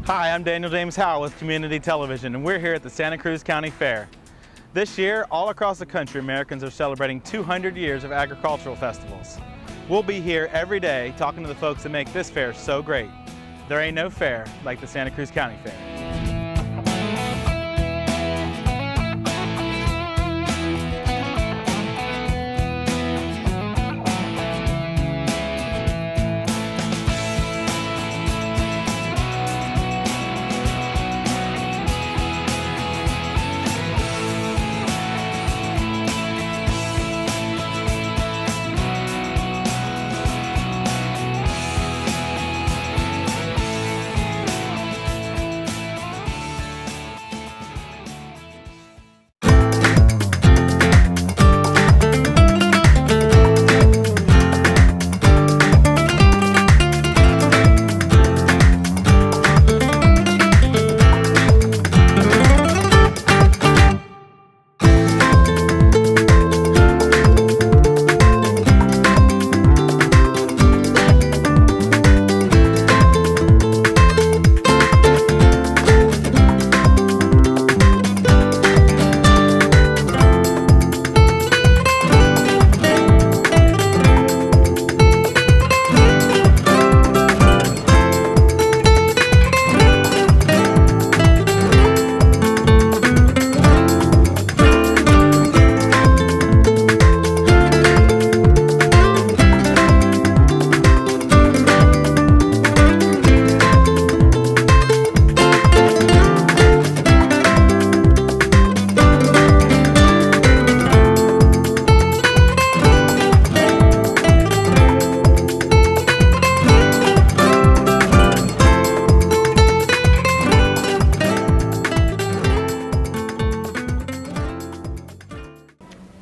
Hi, I'm Daniel James Howell with Community Television, and we're here at the Santa Cruz County Fair. This year, all across the country, Americans are celebrating 200 years of agricultural festivals. We'll be here every day talking to the folks that make this fair so great. There ain't no fair like the Santa Cruz County Fair.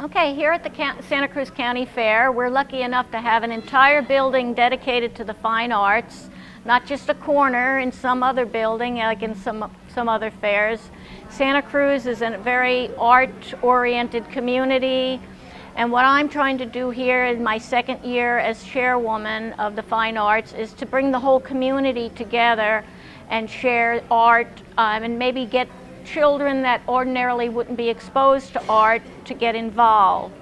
Okay, here at the Santa Cruz County Fair, we're lucky enough to have an entire building dedicated to the fine arts, not just a corner in some other building like in some other fairs. Santa Cruz is a very art-oriented community, and what I'm trying to do here in my second year as chairwoman of the fine arts is to bring the whole community together and share art and maybe get children that ordinarily wouldn't be exposed to art to get involved.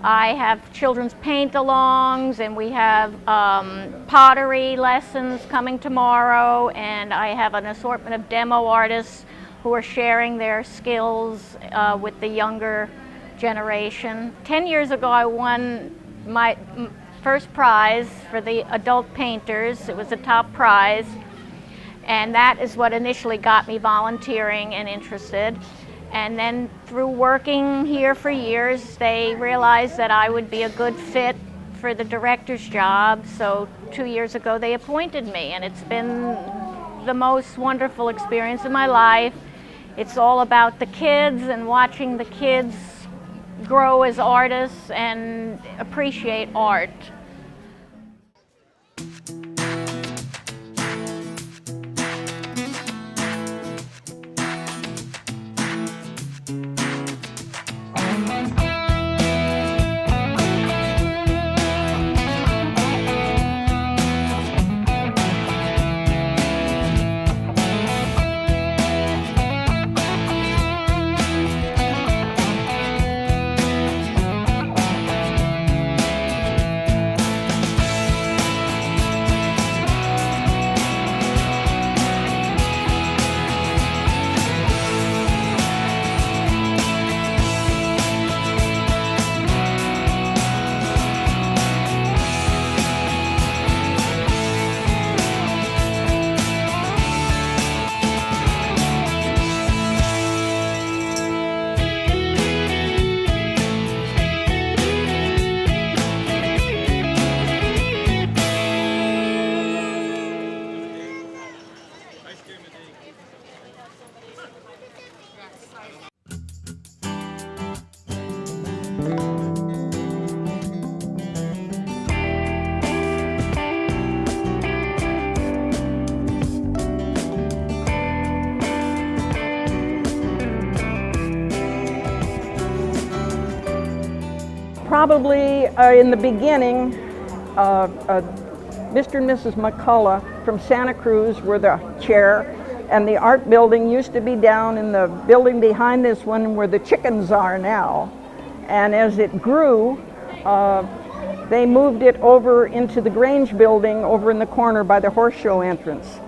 I have children's paint-alongs, and we have pottery lessons coming tomorrow, and I have an assortment of demo artists who are sharing their skills with the younger generation. 10 years ago I won my first prize for the adult painters. It was a top prize. And that is what initially got me volunteering and interested. And then through working here for years, they realized that I would be a good fit for the director's job. So 2 years ago, they appointed me, and it's been the most wonderful experience of my life. It's all about the kids and watching the kids grow as artists and appreciate art. Probably in the beginning, Mr. and Mrs. McCullough from Santa Cruz were the chair, and the art building used to be down in the building behind this one where the chickens are now. And as it grew, they moved it over into the Grange building over in the corner by the horse show entrance.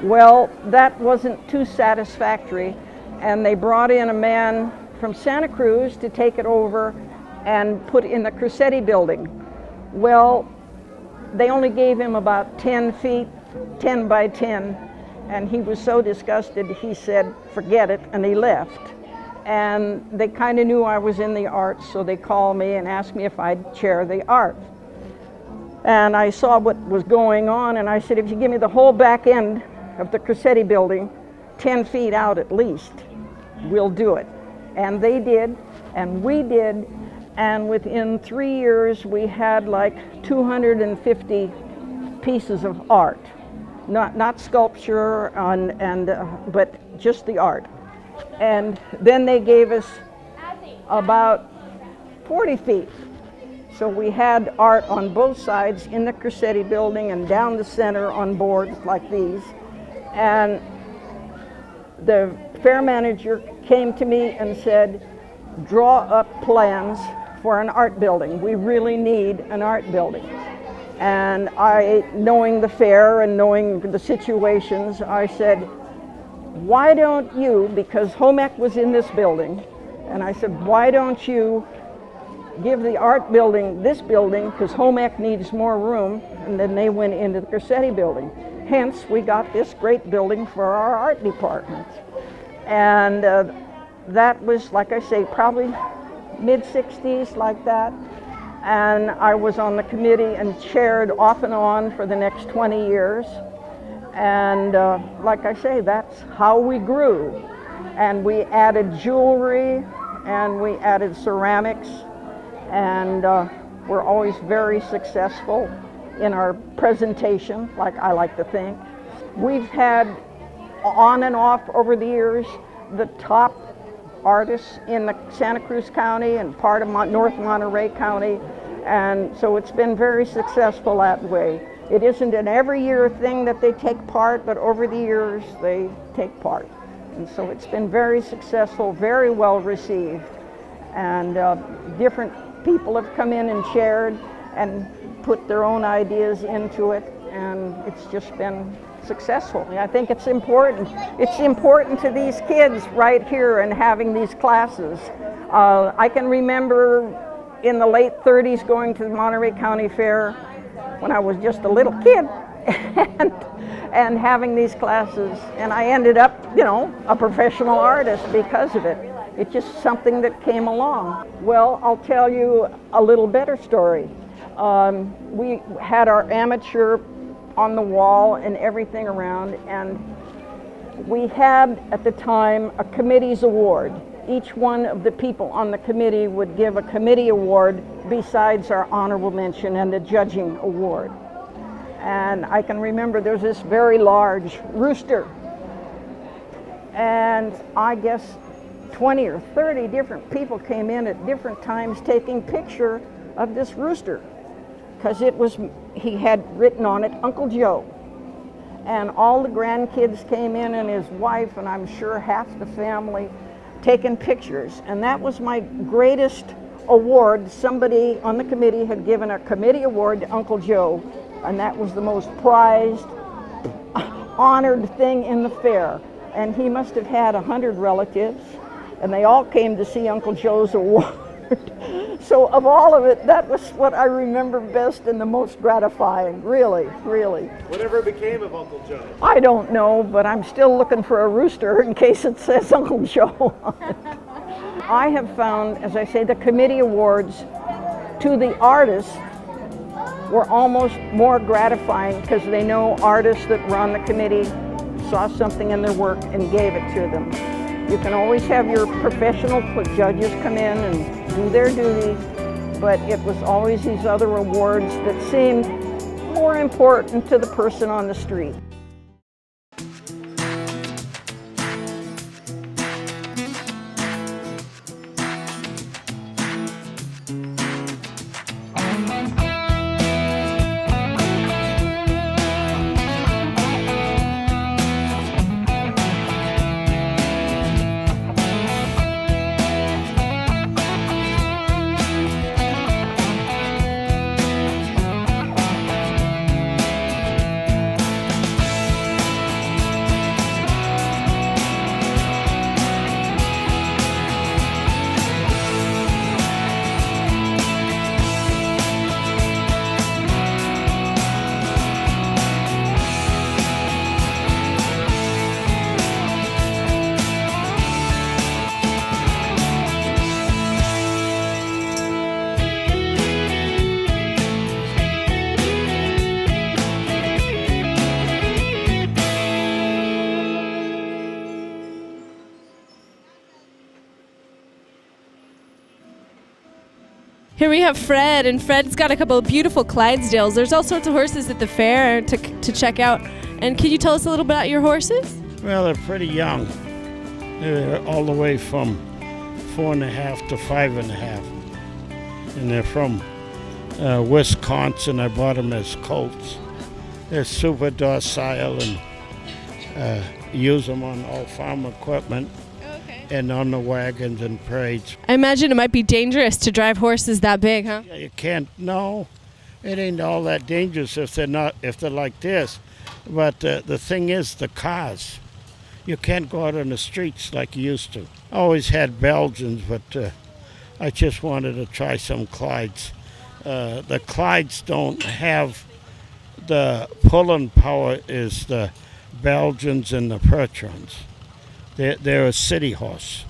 Well, that wasn't too satisfactory, and they brought in a man from Santa Cruz to take it over and put in the Crucetti building. Well, they only gave him about 10 feet, 10 by 10, and he was so disgusted, he said, forget it, and he left. And they kind of knew I was in the arts, so they called me and asked me if I'd chair the art. And I saw what was going on, and I said, if you give me the whole back end of the Crucetti building, 10 feet out at least, we'll do it. And they did, and we did, and within 3 years we had like 250 pieces of art. Not sculpture, but just the art. And then they gave us about 40 feet. So we had art on both sides in the Crucetti building and down the center on boards like these. And the fair manager came to me and said, draw up plans for an art building. We really need an art building. And I, knowing the fair and knowing the situations, I said, why don't you, because home ec was in this building, and I said, why don't you give the art building this building, because home ec needs more room, and then they went into the Crucetti building. Hence, we got this great building for our art department. And that was, like I say, probably mid-60s, like that. And I was on the committee and chaired off and on for the next 20 years. And like I say, that's how we grew. And we added jewelry, and we added ceramics, and we're always very successful in our presentation, like I like to think. We've had on and off over the years the top artists in the Santa Cruz County and part of North Monterey County, and so it's been very successful that way. It isn't an every year thing that they take part, but over the years they take part. And so it's been very successful, very well received, and different people have come in and shared and put their own ideas into it, and it's just been successful. I think it's important. It's important to these kids right here and having these classes. I can remember in the late 30s going to the Monterey County Fair when I was just a little kid and having these classes, and I ended up, you know, a professional artist because of it. It's just something that came along. Well, I'll tell you a little better story. We had our amateur on the wall and everything around, and we had at the time a committee's award. Each one of the people on the committee would give a committee award besides our honorable mention and the judging award. And I can remember there's this very large rooster, and I guess 20 or 30 different people came in at different times taking picture of this rooster, because he had written on it Uncle Joe. And all the grandkids came in and his wife, and I'm sure half the family, taking pictures. And that was my greatest award. Somebody on the committee had given a committee award to Uncle Joe, and that was the most prized, honored thing in the fair. And he must have had 100 relatives, and they all came to see Uncle Joe's award. So of all of it, that was what I remember best and the most gratifying, really, really. Whatever became of Uncle Joe? I don't know, but I'm still looking for a rooster in case it says Uncle Joe on it. I have found, as I say, the committee awards to the artists were almost more gratifying because they know artists that were on the committee saw something in their work and gave it to them. You can always have your professional judges come in and do their duties, but it was always these other awards that seemed more important to the person on the street. Here we have Fred, and Fred's got a couple of beautiful Clydesdales. There's all sorts of horses at the fair to check out. And can you tell us a little bit about your horses? Well, they're pretty young. They're all the way from 4.5 to 5.5. And they're from Wisconsin. I bought them as colts. They're super docile and use them on all farm equipment. And on the wagons and parades. I imagine it might be dangerous to drive horses that big, huh? Yeah, you can't. No, it ain't all that dangerous if they're like this. But the thing is, the cars. You can't go out on the streets like you used to. I always had Belgians, but I just wanted to try some Clydes. The Clydes don't have the pulling power as the Belgians and the Percherons. They're a city horse.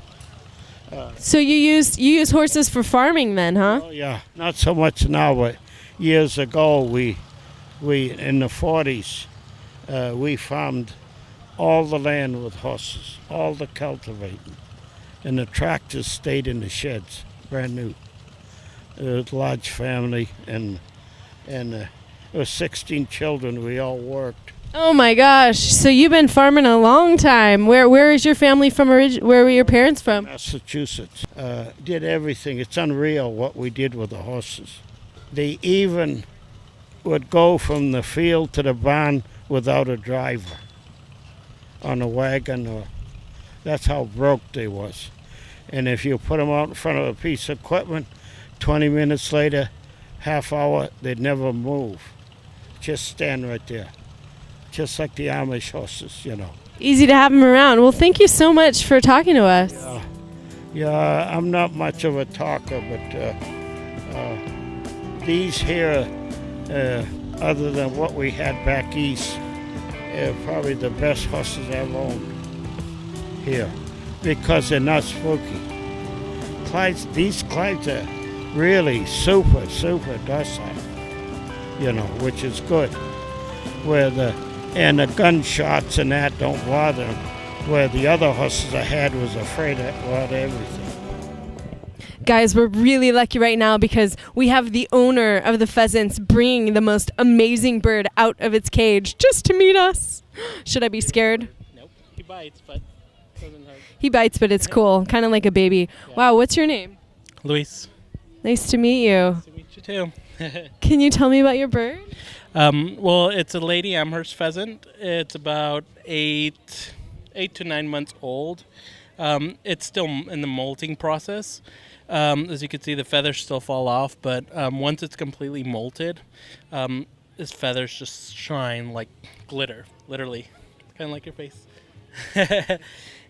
So you use horses for farming then, huh? Oh yeah, not so much now, but years ago we in the 40s we farmed all the land with horses, all the cultivating, and the tractors stayed in the sheds, brand new. It was a large family, and there were 16 children. We all worked. Oh my gosh! So you've been farming a long time. Where is your family from? Where were your parents from? Massachusetts. Did everything. It's unreal what we did with the horses. They even would go from the field to the barn without a driver on a wagon. That's how broke they was. And if you put them out in front of a piece of equipment, 20 minutes later, half hour, they'd never move. Just stand right there. Just like the Amish horses, you know. Easy to have them around. Well, thank you so much for talking to us. Yeah, I'm not much of a talker, but these here, other than what we had back east, are probably the best horses I've owned here because they're not spooky. These Clydes are really super docile, you know, which is good. And the gunshots and that don't bother them, where the other horses I had was afraid about everything. Guys, we're really lucky right now because we have the owner of the pheasants bringing the most amazing bird out of its cage just to meet us. Should I be scared? Nope. He bites, but doesn't hurt. He bites, but it's cool, kind of like a baby. Yeah. Wow, what's your name? Luis. Nice to meet you. Nice to meet you too. Can you tell me about your bird? Well, it's a Lady Amherst pheasant. It's about 8 to 9 months old. It's still in the molting process. As you can see, the feathers still fall off, but once it's completely molted, his feathers just shine like glitter, literally, kind of like your face.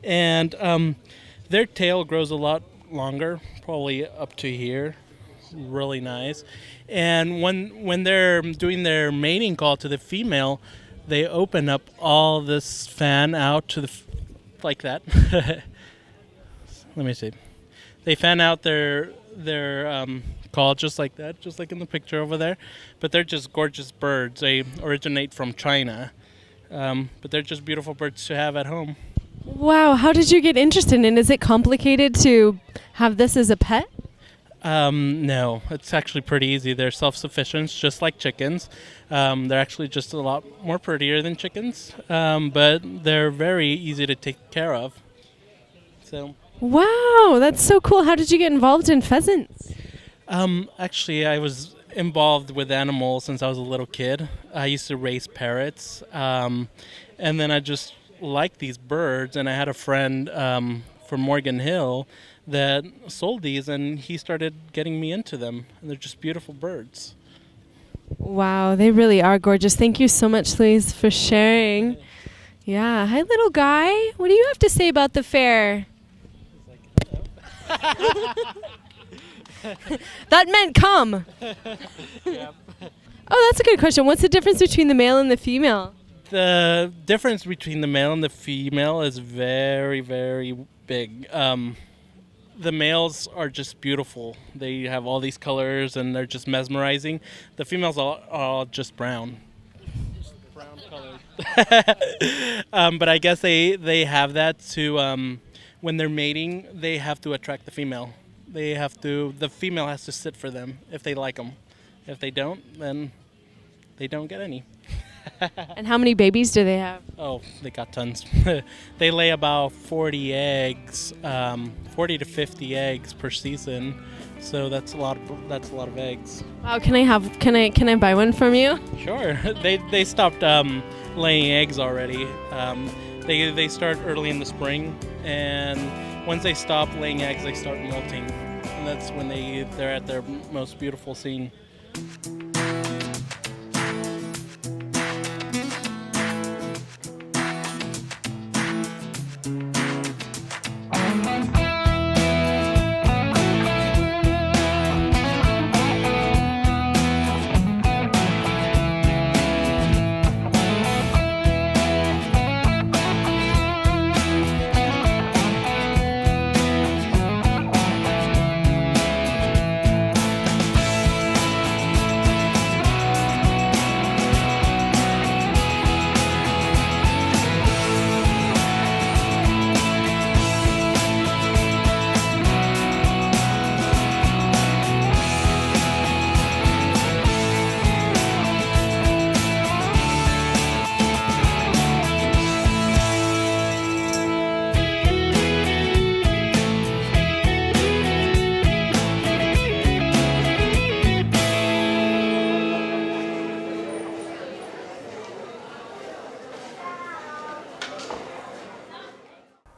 And their tail grows a lot longer, probably up to here. Really nice. And when they're doing their mating call to the female, they open up all this fan out to the like that. Let me see. They fan out their call just like that, just like in the picture over there. But they're just gorgeous birds. They originate from China, but they're just beautiful birds to have at home. Wow, how did you get interested in? Is it complicated to have this as a pet? No, it's actually pretty easy. They're self-sufficient, just like chickens. They're actually just a lot more prettier than chickens, but they're very easy to take care of. So. Wow, that's so cool. How did you get involved in pheasants? Actually, I was involved with animals since I was a little kid. I used to raise parrots, and then I just liked these birds, and I had a friend from Morgan Hill that sold these, and he started getting me into them, and they're just beautiful birds. Wow, they really are gorgeous. Thank you so much, Luis, for sharing. Yeah, hi, little guy. What do you have to say about the fair? That meant come. Yep. Oh, that's a good question. What's the difference between the male and the female? The difference between the male and the female is very, very big. The males are just beautiful. They have all these colors and they're just mesmerizing. The females are all just brown. Just brown colored. But I guess they have that to, when they're mating, they have to attract the female. The female has to sit for them if they like them. If they don't, then they don't get any. And how many babies do they have? Oh, they got tons. They lay about 40 eggs, 40 to 50 eggs per season. So that's a lot of eggs. Wow, can I buy one from you? Sure. They stopped laying eggs already. They start early in the spring, and once they stop laying eggs, they start molting. And that's when they're at their most beautiful scene.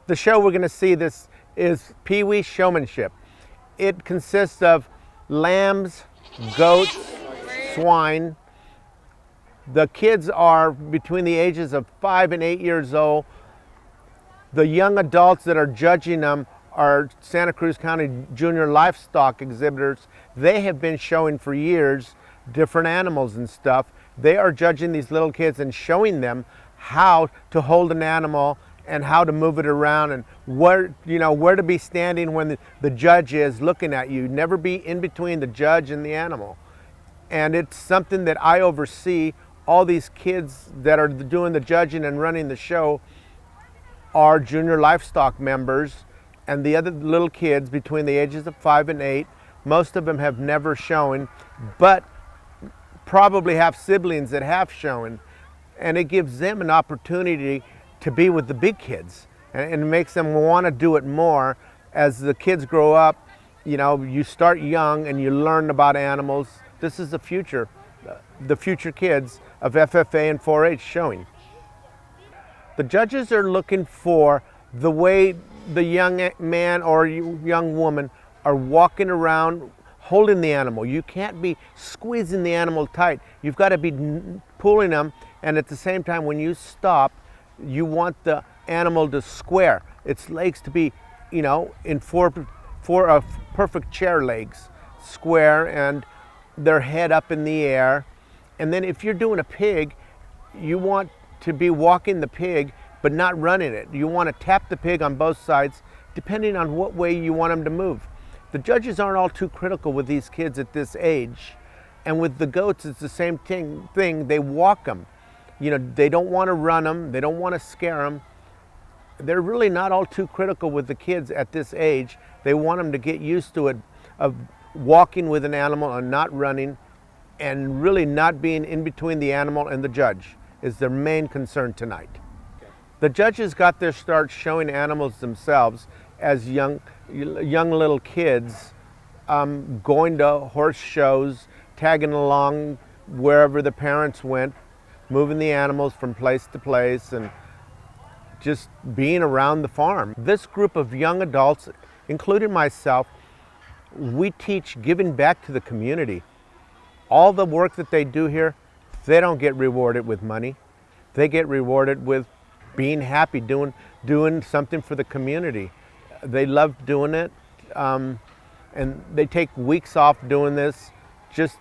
The show we're going to see this is Pee-wee Showmanship. It consists of lambs, goats, swine. The kids are between the ages of 5 and 8 years old. The young adults that are judging them are Santa Cruz County junior livestock exhibitors. They have been showing for years different animals and stuff. They are judging these little kids and showing them how to hold an animal and how to move it around and where to be standing when the judge is looking at you. Never be in between the judge and the animal. And it's something that I oversee. All these kids that are doing the judging and running the show are junior livestock members, and the other little kids between the ages of 5 and 8, most of them have never shown, but probably have siblings that have shown, and it gives them an opportunity to be with the big kids, and it makes them want to do it more. As the kids grow up, you start young and you learn about animals. This is the future kids of FFA and 4-H showing. The judges are looking for the way the young man or young woman are walking around holding the animal. You can't be squeezing the animal tight. You've got to be pulling them, and at the same time when you stop, you want the animal to square. Its legs to be, in four perfect chair legs, square, and their head up in the air. And then if you're doing a pig, you want to be walking the pig, but not running it. You want to tap the pig on both sides, depending on what way you want them to move. The judges aren't all too critical with these kids at this age. And with the goats, it's the same thing. They walk them. They don't want to run them. They don't want to scare them. They're really not all too critical with the kids at this age. They want them to get used to it, of walking with an animal and not running, and really not being in between the animal and the judge is their main concern tonight. The judges got their start showing animals themselves as young little kids, going to horse shows, tagging along wherever the parents went, moving the animals from place to place, and just being around the farm. This group of young adults, including myself, we teach giving back to the community. All the work that they do here, they don't get rewarded with money. They get rewarded with being happy, doing something for the community. They love doing it, and they take weeks off doing this just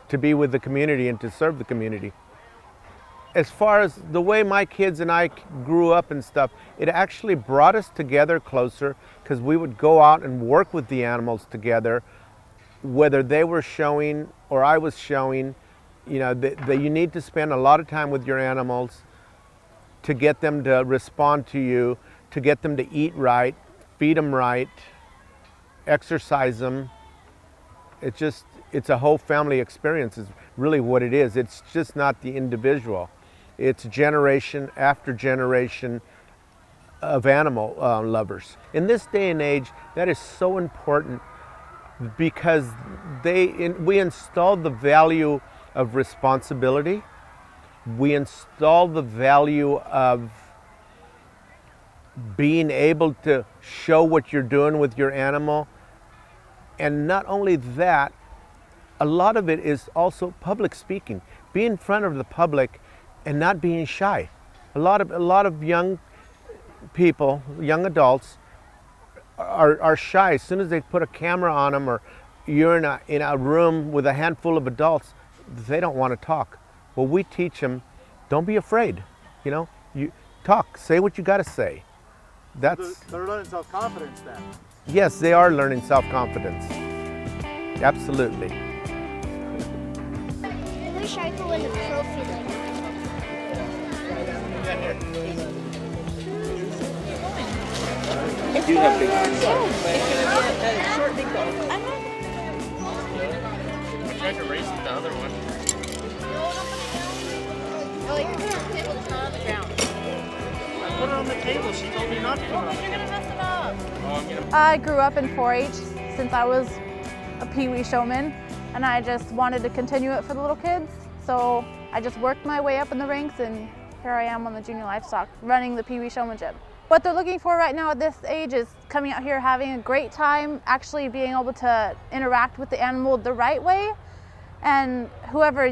to be with the community and to serve the community. As far as the way my kids and I grew up and stuff, it actually brought us together closer, because we would go out and work with the animals together, whether they were showing or I was showing. You need to spend a lot of time with your animals to get them to respond to you, to get them to eat right, feed them right, exercise them. It's a whole family experience is really what it is. It's just not the individual. It's generation after generation of animal lovers. In this day and age, that is so important because we installed the value of responsibility. We installed the value of being able to show what you're doing with your animal. And not only that, a lot of it is also public speaking. Be in front of the public and not being shy. A lot of young people, young adults, are shy. As soon as they put a camera on them, or you're in a room with a handful of adults, they don't want to talk. Well, we teach them, don't be afraid. You talk, say what you got to say. They're learning self-confidence then. Yes, they are learning self-confidence. Absolutely. I wish I could win a trophy like I do have big ones. I tried to race with the other one. I put it on the table. She told me not to. You're gonna mess it up. I grew up in 4-H since I was a Pee-wee showman, and I just wanted to continue it for the little kids. So I just worked my way up in the ranks, and here I am on the junior livestock running the Pee-wee showmanship. What they're looking for right now at this age is coming out here, having a great time, actually being able to interact with the animal the right way. And whoever,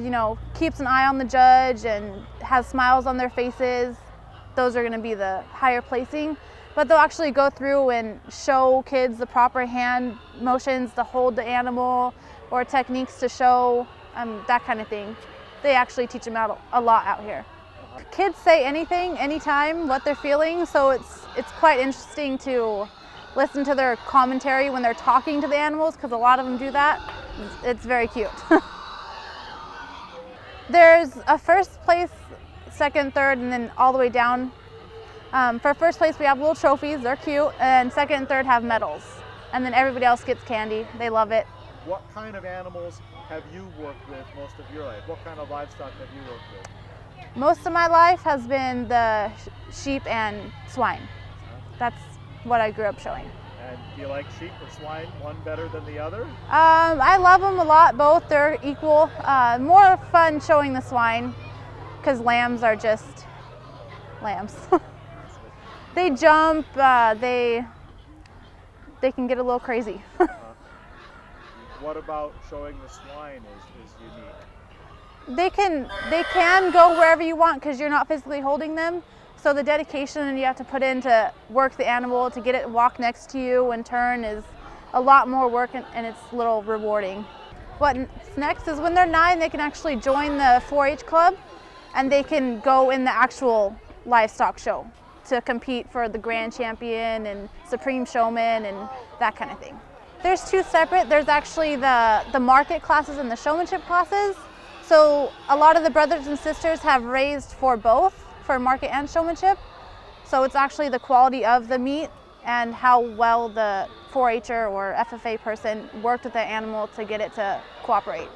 keeps an eye on the judge and has smiles on their faces, those are going to be the higher placing. But they'll actually go through and show kids the proper hand motions to hold the animal, or techniques to show, that kind of thing. They actually teach them out a lot out here. Kids say anything, anytime, what they're feeling, so it's quite interesting to listen to their commentary when they're talking to the animals, because a lot of them do that. It's very cute. There's a first place, second, third, and then all the way down. For first place, we have little trophies, they're cute, and second and third have medals. And then everybody else gets candy, they love it. What kind of animals have you worked with most of your life? What kind of livestock have you worked with? Most of my life has been the sheep and swine. That's what I grew up showing. And do you like sheep or swine, one better than the other? I love them a lot, both. They're equal. More fun showing the swine, because lambs are just lambs. They jump, they can get a little crazy. What about showing the swine is unique? They can go wherever you want, because you're not physically holding them. So the dedication you have to put in to work the animal, to get it walk next to you and turn, is a lot more work, and it's a little rewarding. What's next is when they're 9, they can actually join the 4-H club, and they can go in the actual livestock show to compete for the grand champion and supreme showman and that kind of thing. There's 2 separate. There's actually the market classes and the showmanship classes. So a lot of the brothers and sisters have raised for both, for market and showmanship. So it's actually the quality of the meat and how well the 4-H'er or FFA person worked with the animal to get it to cooperate.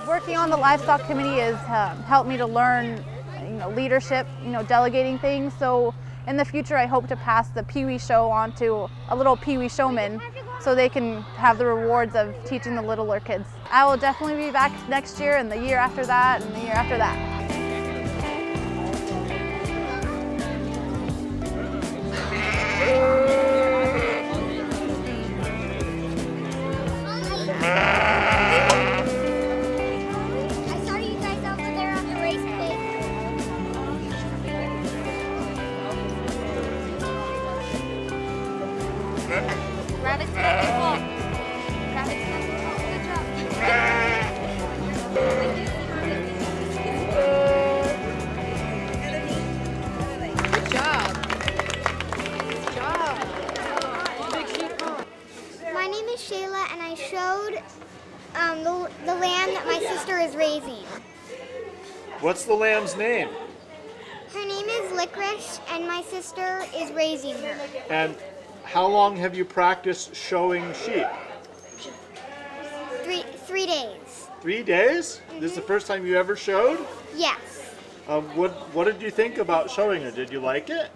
Working on the livestock committee has helped me to learn, leadership, delegating things. So in the future, I hope to pass the Pee-wee show on to a little Pee-wee showman, so they can have the rewards of teaching the littler kids. I will definitely be back next year, and the year after that, and the year after that. I saw you guys over there on the race pit. Rabbit's basketball. Rabbit's basketball. Good job. Good job. My name is Shayla, and I showed the lamb that my sister is raising. What's the lamb's name? Her name is Licorice, and my sister is raising her. And How long have you practiced showing sheep? 3 days. 3 days? This is the first time you ever showed? Yes. What did you think about showing it? Did you like it?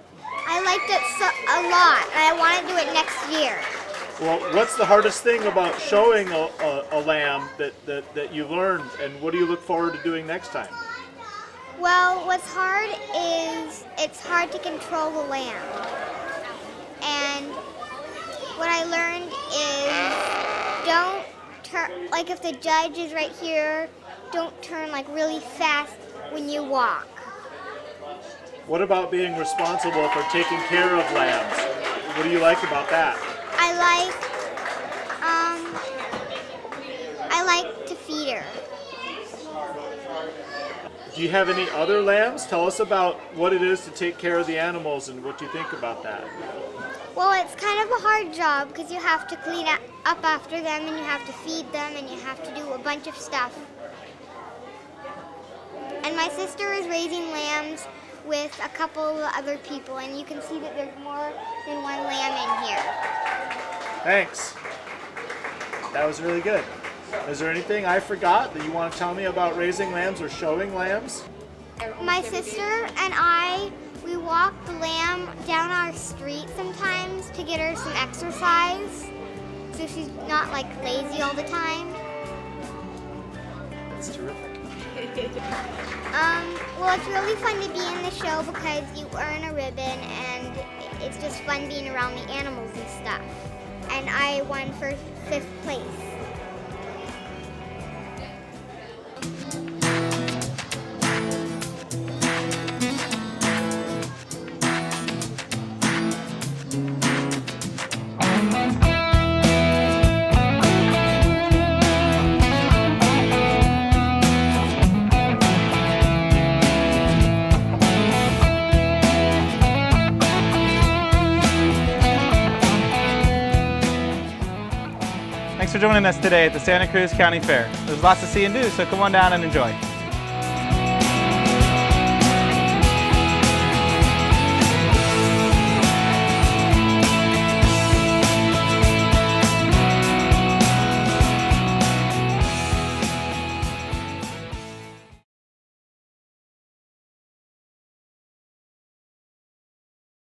I liked it a lot, and I want to do it next year. Well, what's the hardest thing about showing a lamb that you learned, and what do you look forward to doing next time? Well, what's hard is it's hard to control the lamb. And what I learned is don't turn, like if the judge is right here, don't turn like really fast when you walk. What about being responsible for taking care of lambs? What do you like about that? I like to feed her. Do you have any other lambs? Tell us about what it is to take care of the animals and what you think about that. Well, it's kind of a hard job because you have to clean up after them, and you have to feed them, and you have to do a bunch of stuff. And my sister is raising lambs with a couple of other people, and you can see that there's more than one lamb in here. Thanks. That was really good. Is there anything I forgot that you want to tell me about raising lambs or showing lambs? My sister and I, we walk the lamb down our street sometimes to get her some exercise, so she's not like lazy all the time. That's terrific. Well, it's really fun to be in the show because you earn a ribbon, and it's just fun being around the animals and stuff. And I won for 5th place. Thanks for joining us today at the Santa Cruz County Fair. There's lots to see and do, so come on down and enjoy.